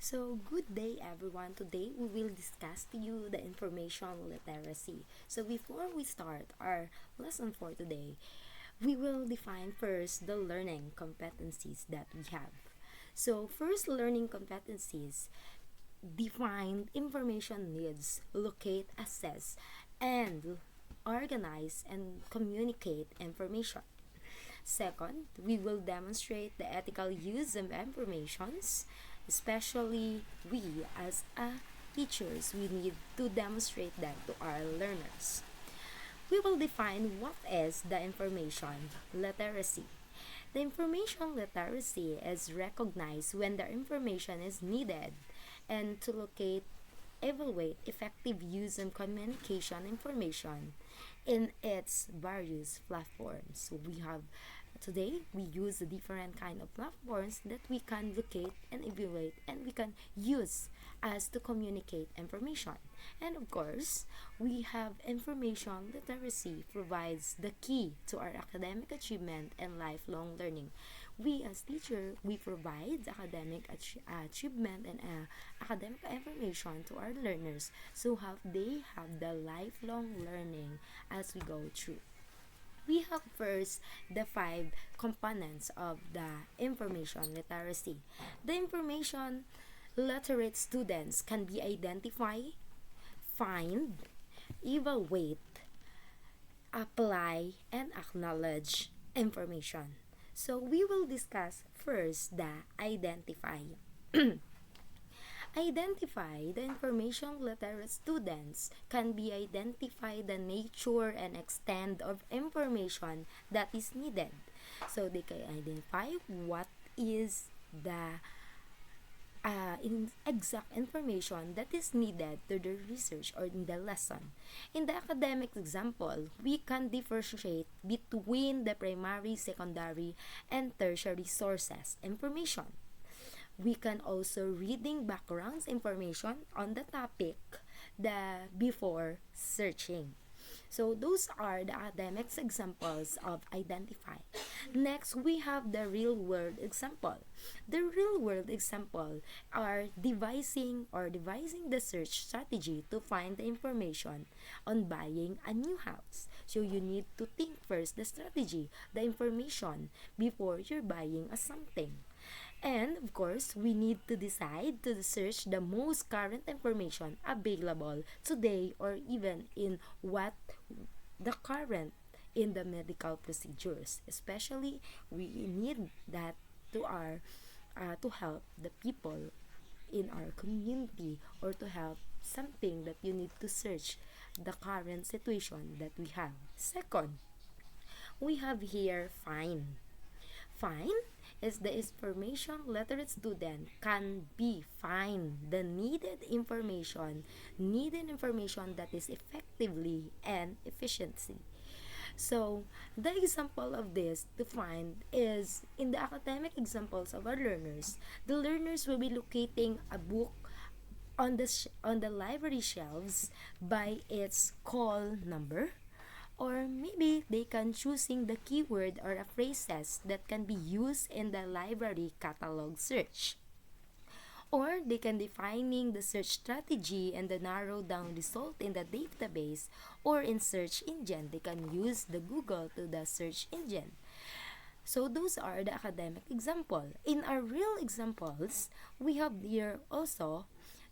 So, good day everyone. Today we will discuss to you the information literacy. So, before we start our lesson for today, we will define first the learning competencies that we have. So, first learning competencies define information needs, locate, assess, and organize and communicate information. Second, we will demonstrate the ethical use of informations, especially we as teachers, we need to demonstrate that to our learners. We will define what is the information literacy. The information literacy is recognized when the information is needed and to locate, evaluate effective use and communication information in its various platforms. So we have today we use the different kind of platforms that we can locate and evaluate and we can use as to communicate information. And of course, we have information literacy provides the key to our academic achievement and lifelong learning. We as teacher, we provide academic achievement and academic information to our learners so have they have the lifelong learning as we go through. We have first the five components of the information literacy. The information literate students can be identify, find, evaluate, apply, and acknowledge information. So we will discuss first the identify. Identify the information literate students can be identify the nature and extent of information that is needed. So they can identify what is the exact information that is needed to the research or in the lesson. In the academic example, we can differentiate between the primary, secondary, and tertiary sources information. We can also reading backgrounds information on the topic the before searching. So those are the academics examples of identify. Next, we have the real world example. The real world example are devising the search strategy to find the information on buying a new house. So you need to think first the strategy, the information before you're buying a something. And of course, we need to decide to search the most current information available today or even in what the current in the medical procedures. Especially, we need that to our to help the people in our community or to help something that you need to search the current situation that we have. Second, we have here find. Find is the information literate student can be find the needed information that is effectively and efficiency. So the example of this to find is in the academic examples of our learners. The learners will be locating a book on the library shelves by its call number, or maybe they can choosing the keyword or a phrases that can be used in the library catalog search, or they can defining the search strategy and the narrow down result in the database, or in search engine they can use the Google to the search engine. So those are the academic example. In our real examples, we have here also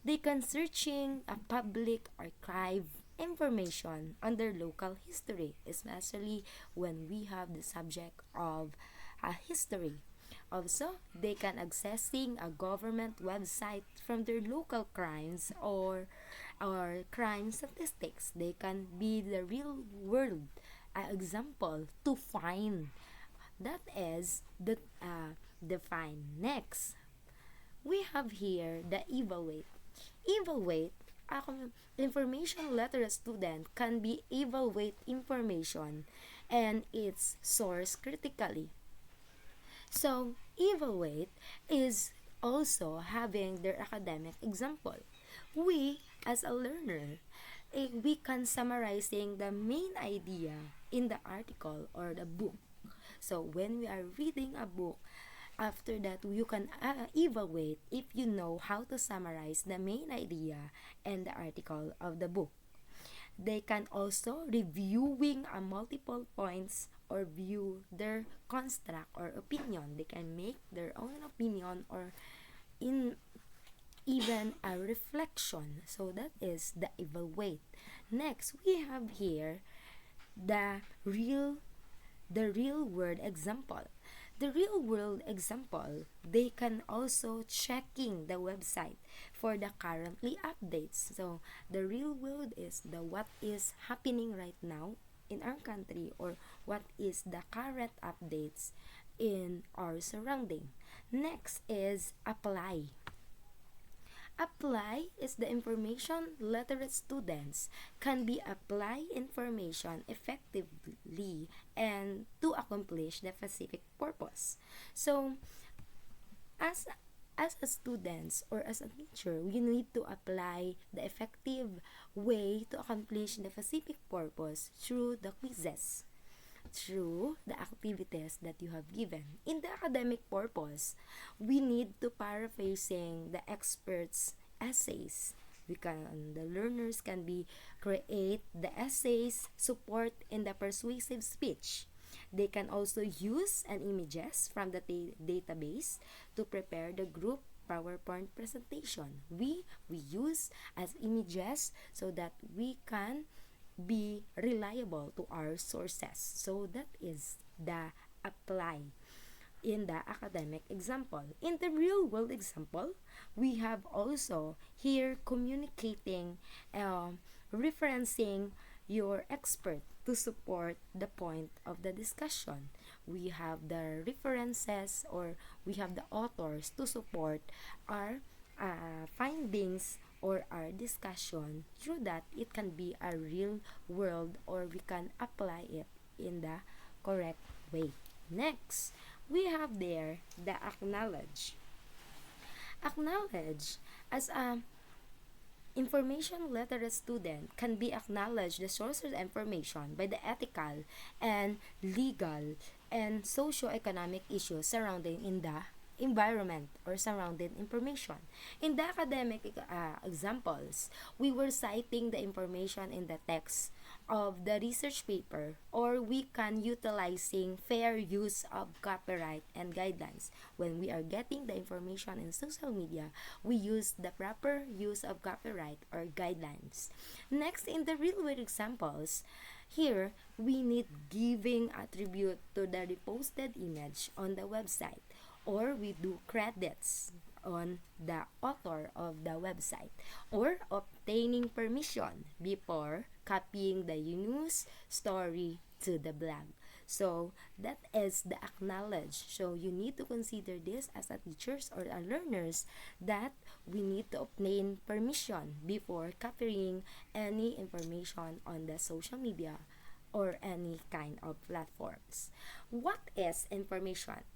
they can searching a public archive information under local history, especially when we have the subject of history. Also, they can accessing a government website from their local crimes or crime statistics. They can be the real world example to find. That is the define. Next, we have here the evaluate. Evaluate a information literate student can be evaluate information and its source critically. So evaluate is also having their academic example. We as a learner, we can summarizing the main idea in the article or the book. So when we are reading a book, After that, you can evaluate if you know how to summarize the main idea and the article of the book. They can also reviewing a multiple points or view their construct or opinion. They can make their own opinion or in even a reflection. So that is the evaluate. Next, we have here the real the real world example. The real world example, they can also checking the website for the currently updates. So the real world is the what is happening right now in our country or what is the current updates in our surrounding. Next is apply. Apply is the information literate students can be apply information effectively and to accomplish the specific purpose. So, as as a students or as a teacher, we need to apply the effective way to accomplish the specific purpose through the quizzes, through the activities that you have given. In the academic purpose, we need to paraphrasing the experts' essays. The learners can be create the essays support in the persuasive speech. They can also use an images from the database to prepare the group PowerPoint presentation. We use as images so that we can be reliable to our sources. So that is the apply in the academic example. In the real world example, we have also here communicating, referencing your expert to support the point of the discussion. We have the references or we have the authors to support our findings or our discussion through that it can be a real world or we can apply it in the correct way. Next, we have there the acknowledge. Acknowledge as a information literate student can be acknowledged the sources of information by the ethical and legal and socio-economic issues surrounding in the environment or surrounding information. In the academic examples, we were citing the information in the text of the research paper or we can utilizing fair use of copyright and guidelines. When we are getting the information in social media, we use the proper use of copyright or guidelines. Next, in the real world examples, here we need giving attribute to the reposted image on the website or we do credits on the author of the website or obtaining permission before copying the news story to the blog. So that is the acknowledge. So you need to consider this as a teachers or a learners that we need to obtain permission before copying any information on the social media or any kind of platforms. What is information?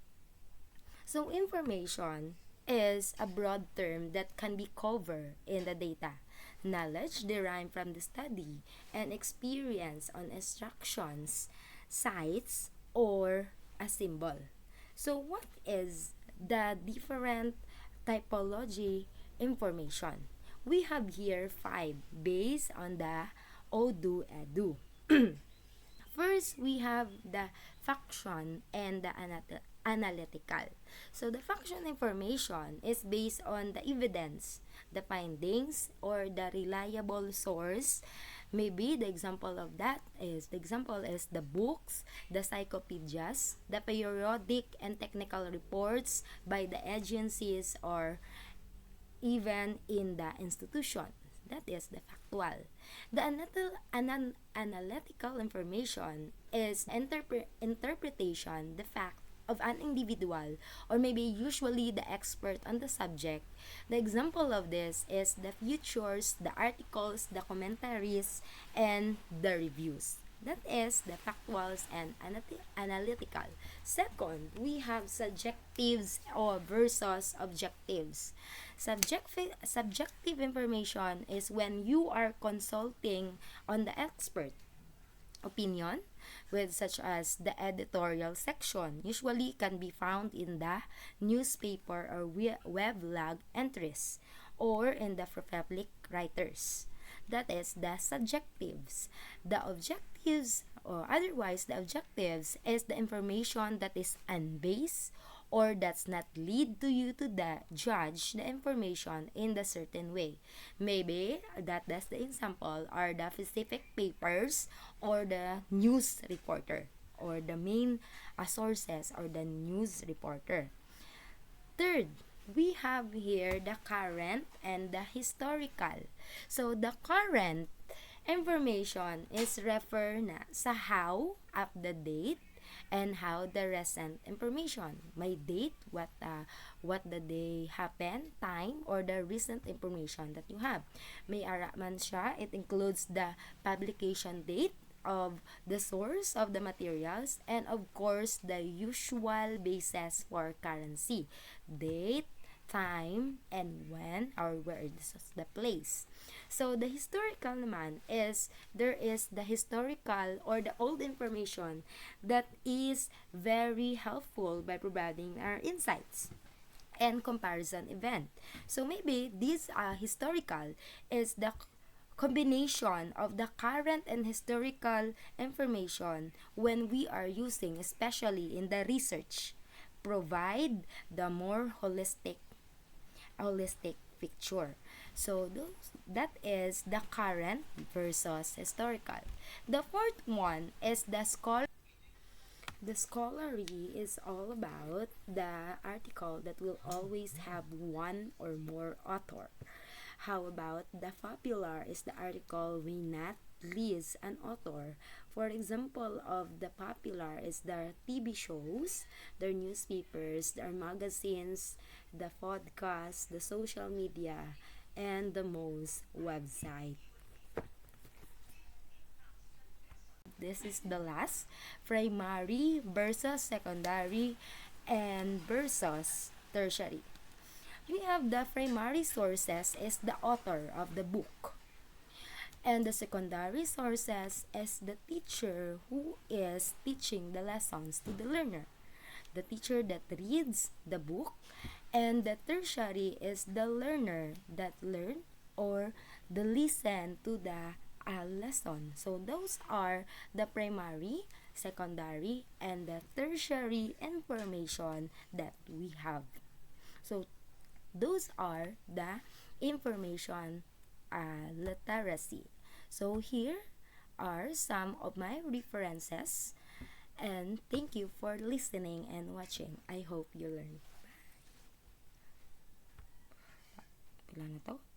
So information is a broad term that can be covered in the data. Knowledge derived from the study and experience on instructions, sites, or a symbol. So what is the different typology information? We have here five based on the Odoo Edu. First, we have the function and the analytical. So, the function information is based on the evidence, the findings, or the reliable source. Maybe the example of that is the books, the encyclopedias, the periodic and technical reports by the agencies or even in the institution. That is the factual. The analytical information is interpretation, the fact of an individual or maybe usually the expert on the subject. The example of this is the features, the articles, the commentaries, and the reviews. That is the factuals and analytical. Second, we have subjectives or versus objectives. Subjective information is when you are consulting on the expert opinion with such as the editorial section, usually can be found in the newspaper or web log entries or in the public writers. That is the subjectives. The objectives, or otherwise the objectives, is the information that is unbased or does not lead to you to judge the information in the certain way. Maybe that's the example are the specific papers or the news reporter or the main sources or the news reporter. Third, we have here the current and the historical. So, the current information is refer na sa how, up the date, and how the recent information. May date, what the day happen, time, or the recent information that you have. May ara man siya, it includes the publication date of the source of the materials, and of course the usual basis for currency, date, time, and when or where this is the place. So the historical naman is there is the historical or the old information that is very helpful by providing our insights and comparison event. So maybe this historical is the combination of the current and historical information when we are using, especially in the research, provide the more holistic picture. So that is the current versus historical. The fourth one is the scholar. The scholarly is all about the article that will always have one or more author. How about the popular is the article we not list an author. For example of the popular is the TV shows, their newspapers, their magazines, the podcast, the social media, and the most website. This is the last, primary versus secondary and versus tertiary. We have the primary sources is the author of the book, and the secondary sources is the teacher who is teaching the lessons to the learner, the teacher that reads the book, and the tertiary is the learner that learn or the listen to the lesson. So those are the primary, secondary, and the tertiary information that we have. So those are the information literacy. So here are some of my references, and thank you for listening and watching. I hope you learned. Pila na to?